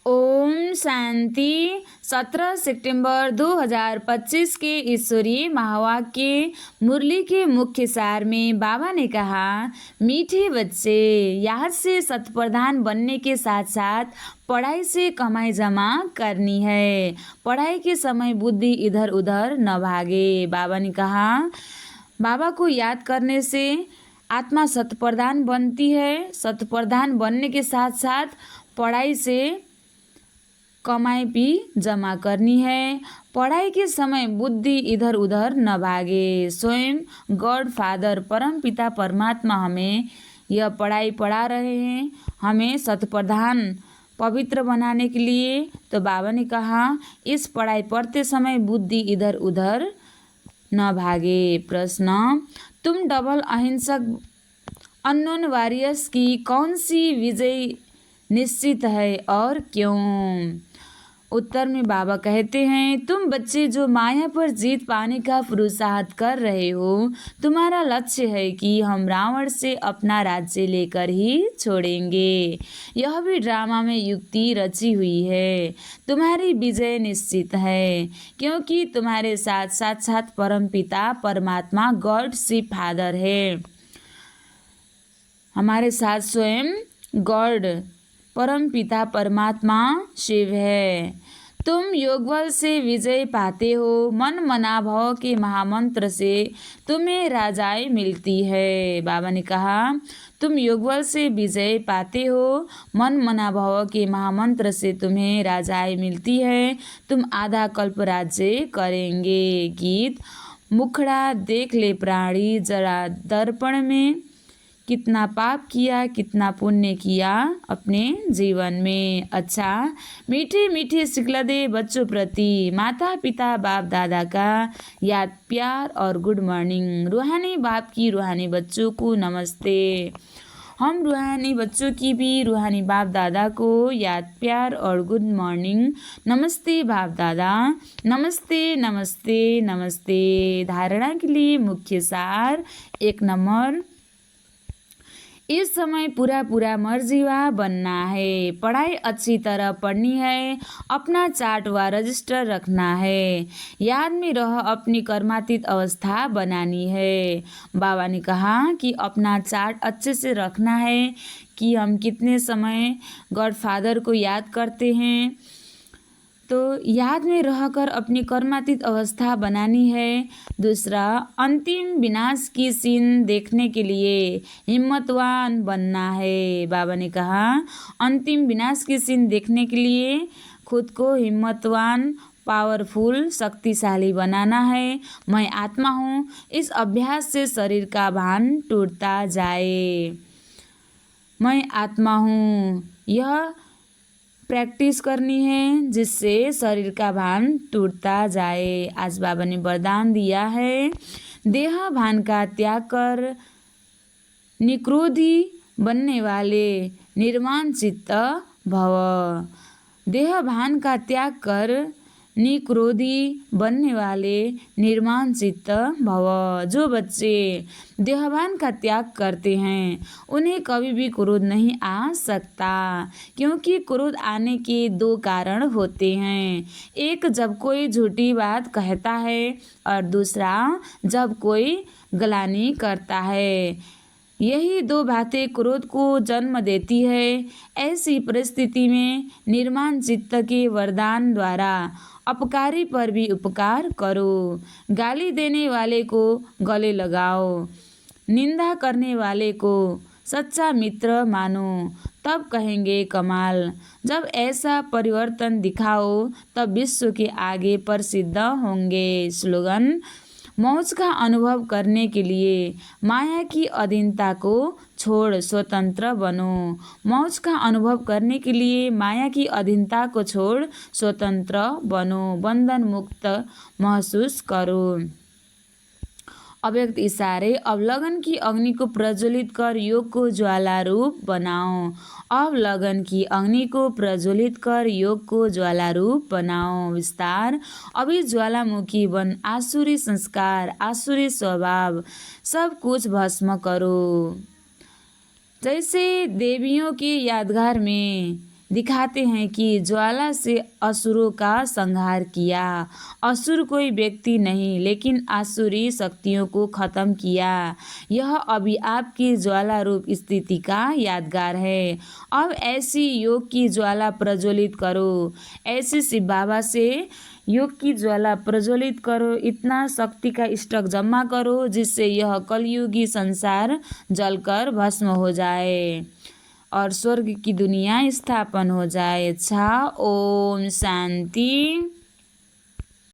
ओम शांति। 17 सितंबर 2025 के ईश्वरीय महावाक्य मुरली के मुख्य सार में बाबा ने कहा, मीठे बच्चे, याद से शतप्रधान बनने के साथ साथ पढ़ाई से कमाई जमा करनी है। पढ़ाई के समय बुद्धि इधर उधर न भागे। बाबा ने कहा, बाबा को याद करने से आत्मा शतप्रधान बनती है। शतप्रधान बनने के साथ साथ पढ़ाई से कमाई भी जमा करनी है। पढ़ाई के समय बुद्धि इधर उधर न भागे। स्वयं गॉड फादर परम पिता परमात्मा हमें यह पढ़ाई पढ़ा रहे हैं, हमें शतप्रधान पवित्र बनाने के लिए। तो बाबा ने कहा, इस पढ़ाई पढ़ते समय बुद्धि इधर उधर न भागे। प्रश्न, तुम डबल अहिंसक अननोन वॉरियर्स की कौन सी विजय निश्चित है और क्यों? उत्तर में बाबा कहते हैं, तुम बच्चे जो माया पर जीत पाने का पुरुषार्थ कर रहे हो, तुम्हारा लक्ष्य है कि हम रावण से अपना राज्य लेकर ही छोड़ेंगे। यह भी ड्रामा में युक्ति रची हुई है। तुम्हारी विजय निश्चित है, क्योंकि तुम्हारे साथ साक्षात परम पिता परमात्मा गॉड सी फादर है। हमारे साथ स्वयं गॉड परम पिता परमात्मा शिव है। तुम योगबल से विजय पाते हो। मन मना भव के महामंत्र से तुम्हें राजाई मिलती है। बाबा ने कहा, तुम योगबल से विजय पाते हो। मन मना भव के महामंत्र से तुम्हें राजाई मिलती है। तुम आधा कल्प राज्य करेंगे। गीत। मुखड़ा देख ले प्राणी जरा दर्पण में, कितना पाप किया कितना पुण्य किया अपने जीवन में। अच्छा, मीठे मीठे सिखलदे बच्चों प्रति माता पिता बाप दादा का याद प्यार और गुड मॉर्निंग। रूहानी बाप की रूहानी बच्चों को नमस्ते। हम रूहानी बच्चों की भी रूहानी बाप दादा को याद प्यार और गुड मॉर्निंग। नमस्ते बाप दादा, नमस्ते नमस्ते नमस्ते। धारणा के लिए मुख्य सार। 1 नंबर, इस समय पूरा मर्जीवा बनना है। पढ़ाई अच्छी तरह पढ़नी है। अपना चार्ट व रजिस्टर रखना है। याद में रह अपनी कर्मातीत अवस्था बनानी है। बाबा ने कहा कि अपना चार्ट अच्छे से रखना है कि हम कितने समय गॉड फादर को याद करते हैं। तो याद में रहकर अपनी कर्मातीत अवस्था बनानी है। दूसरा, अंतिम विनाश की सीन देखने के लिए हिम्मतवान बनना है। बाबा ने कहा, अंतिम विनाश की सीन देखने के लिए खुद को हिम्मतवान, पावरफुल, शक्तिशाली बनाना है। मैं आत्मा हूँ, इस अभ्यास से शरीर का भान टूटता जाए। मैं आत्मा हूँ, यह प्रैक्टिस करनी है जिससे शरीर का भान टूटता जाए। आज बाबा ने वरदान दिया है, देह भान का त्याग कर निक्रोधी बनने वाले निर्माण चित्त भव। देह भान का त्याग कर निक्रोधी बनने वाले निर्माण चित्त भव। जो बच्चे देहभान का त्याग करते हैं उन्हें कभी भी क्रोध नहीं आ सकता, क्योंकि क्रोध आने के 2 कारण होते हैं। एक, जब कोई झूठी बात कहता है, और दूसरा, जब कोई गलानी करता है। यही 2 बातें क्रोध को जन्म देती है। ऐसी परिस्थिति में निर्माण चित्त के वरदान द्वारा अपकारी पर भी उपकार करो। गाली देने वाले को गले लगाओ, निंदा करने वाले को सच्चा मित्र मानो, तब कहेंगे कमाल। जब ऐसा परिवर्तन दिखाओ तब विश्व के आगे प्रसिद्ध होंगे। स्लोगन, मौज का अनुभव करने के लिए माया की अधीनता को छोड़ स्वतंत्र बनो। मौज का अनुभव करने के लिए माया की अधीनता को छोड़ स्वतंत्र बनो। बंधन मुक्त महसूस करो। अव्यक्त इशारे, अब लगन की अग्नि को प्रज्वलित कर योग को ज्वाला रूप बनाओ। अब लगन की अग्नि को प्रज्वलित कर योग को ज्वाला रूप बनाओ। विस्तार, अभी ज्वालामुखी बन आसुरी संस्कार, आसुरी स्वभाव सब कुछ भस्म करो। जैसे देवियों के यादगार में दिखाते हैं कि ज्वाला से असुरों का संहार किया। असुर कोई व्यक्ति नहीं लेकिन आसुरी शक्तियों को खत्म किया। यह अभी आपकी ज्वाला रूप स्थिति का यादगार है। अब ऐसी योग की ज्वाला प्रज्वलित करो। ऐसे शिव बाबा से योग की ज्वाला प्रज्वलित करो। इतना शक्ति का स्टॉक जमा करो जिससे यह कलयुगी संसार जलकर भस्म हो जाए और स्वर्ग की दुनिया स्थापन हो जाए। अच्छा, ओम शांति।